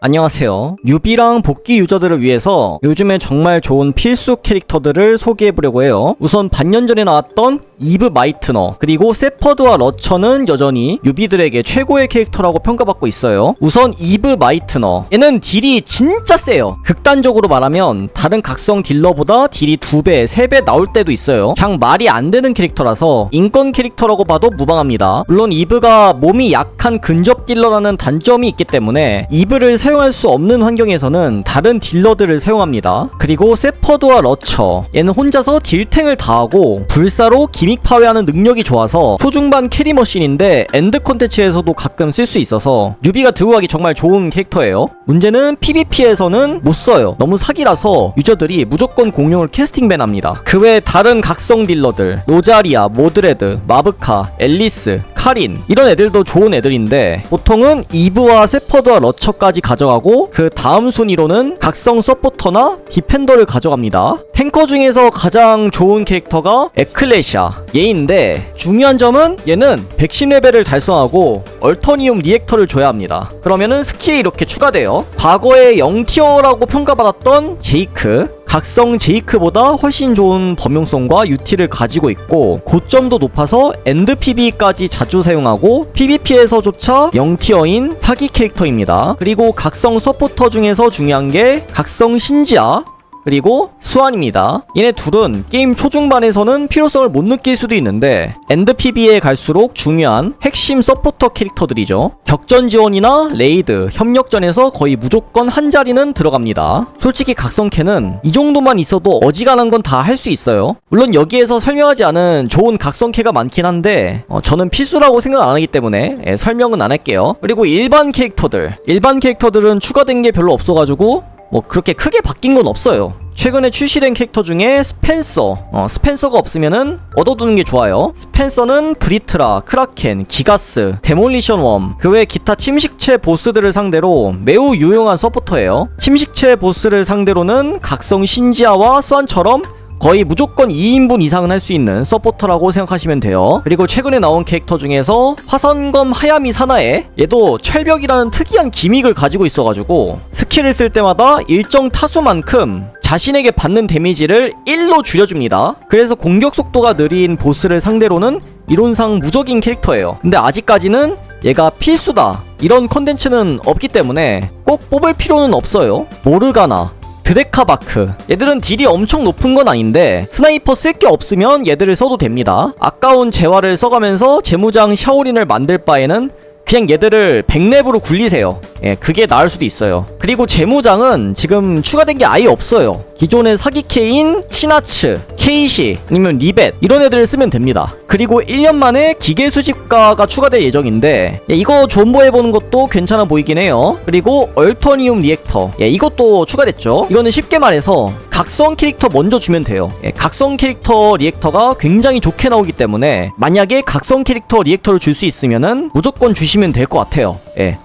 안녕하세요. 뉴비랑 복귀 유저들을 위해서 요즘에 정말 좋은 필수 캐릭터들을 소개해보려고 해요. 우선 반년 전에 나왔던 이브 마이트너, 그리고 세퍼드와 러처는 여전히 뉴비들에게 최고의 캐릭터라고 평가받고 있어요. 우선 이브 마이트너, 얘는 딜이 진짜 세요. 극단적으로 말하면 다른 각성 딜러보다 딜이 2배, 3배 나올 때도 있어요. 그냥 말이 안 되는 캐릭터라서 인권 캐릭터라고 봐도 무방합니다. 물론 이브가 몸이 약한 근접 딜러라는 단점이 있기 때문에 이브를 사용할 수 없는 환경에서는 다른 딜러들을 사용합니다. 그리고 세퍼드와 러처, 얘는 혼자서 딜탱을 다하고 불사로 기믹 파괴하는 능력이 좋아서 초중반 캐리머신인데 엔드 콘텐츠에서도 가끔 쓸 수 있어서 뉴비가 들고 가기 정말 좋은 캐릭터예요. 문제는 PVP에서는 못 써요. 너무 사기라서 유저들이 무조건 공룡을 캐스팅 밴합니다. 그 외 다른 각성 딜러들 로자리아, 모드레드, 마브카, 앨리스, 카린, 이런 애들도 좋은 애들인데 보통은 이브와 세퍼드와 러처까지 가져가고 그 다음 순위로는 각성 서포터나 디펜더를 가져갑니다. 탱커 중에서 가장 좋은 캐릭터가 에클레시아, 얘인데 중요한 점은 얘는 백신 레벨을 달성하고 얼터니움 리액터를 줘야 합니다. 그러면은 스킬이 이렇게 추가돼요. 과거에 0티어라고 평가받았던 제이크, 각성 제이크보다 훨씬 좋은 범용성과 유틸을 가지고 있고 고점도 높아서 엔드 PV까지 자주 사용하고 PVP에서조차 0티어인 사기 캐릭터입니다. 그리고 각성 서포터 중에서 중요한 게 각성 신지아, 그리고 수완입니다. 얘네 둘은 게임 초중반에서는 필요성을 못 느낄 수도 있는데 엔드 PB에 갈수록 중요한 핵심 서포터 캐릭터들이죠. 격전 지원이나 레이드, 협력전에서 거의 무조건 한 자리는 들어갑니다. 솔직히 각성캐는 이 정도만 있어도 어지간한 건 다 할 수 있어요. 물론 여기에서 설명하지 않은 좋은 각성캐가 많긴 한데 저는 필수라고 생각 안 하기 때문에 설명은 안 할게요. 그리고 일반 캐릭터들은 추가된 게 별로 없어가지고 뭐 그렇게 크게 바뀐 건 없어요. 최근에 출시된 캐릭터 중에 스펜서가 없으면은 얻어두는 게 좋아요. 스펜서는 브리트라, 크라켄, 기가스, 데몰리션 웜, 그 외 기타 침식체 보스들을 상대로 매우 유용한 서포터예요. 침식체 보스를 상대로는 각성 신지아와 스완처럼 거의 무조건 2인분 이상은 할 수 있는 서포터라고 생각하시면 돼요. 그리고 최근에 나온 캐릭터 중에서 화선검 하야미 사나에, 얘도 철벽이라는 특이한 기믹을 가지고 있어가지고 스킬을 쓸 때마다 일정 타수만큼 자신에게 받는 데미지를 1로 줄여줍니다. 그래서 공격 속도가 느린 보스를 상대로는 이론상 무적인 캐릭터예요. 근데 아직까지는 얘가 필수다 이런 컨텐츠는 없기 때문에 꼭 뽑을 필요는 없어요. 모르가나, 드레카바크, 얘들은 딜이 엄청 높은 건 아닌데 스나이퍼 쓸 게 없으면 얘들을 써도 됩니다. 아까운 재화를 써가면서 재무장 샤오린을 만들 바에는 그냥 얘들을 100렙으로 굴리세요. 그게 나을 수도 있어요. 그리고 재무장은 지금 추가된 게 아예 없어요. 기존의 사기캐인 치나츠, 케이시, 아니면 리벳, 이런 애들을 쓰면 됩니다. 그리고 1년 만에 기계 수집가가 추가될 예정인데 이거 존버해보는 것도 괜찮아 보이긴 해요. 그리고 얼터니움 리액터, 이것도 추가됐죠. 이거는 쉽게 말해서 각성 캐릭터 먼저 주면 돼요. 각성 캐릭터 리액터가 굉장히 좋게 나오기 때문에 만약에 각성 캐릭터 리액터를 줄 수 있으면은 무조건 주시면 될 것 같아요.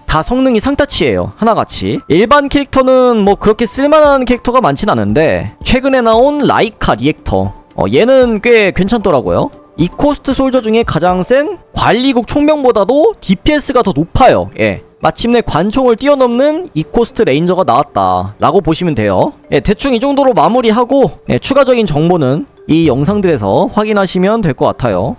다 성능이 상타치예요, 하나같이. 일반 캐릭터는 뭐 그렇게 쓸만한 캐릭터가 많진 않은데 최근에 나온 라이카 리액터, 얘는 꽤 괜찮더라고요. 이코스트 솔저 중에 가장 센 관리국 총병보다도 DPS가 더 높아요. 마침내 관총을 뛰어넘는 이코스트 레인저가 나왔다 라고 보시면 돼요. 대충 이 정도로 마무리하고 추가적인 정보는 이 영상들에서 확인하시면 될 것 같아요.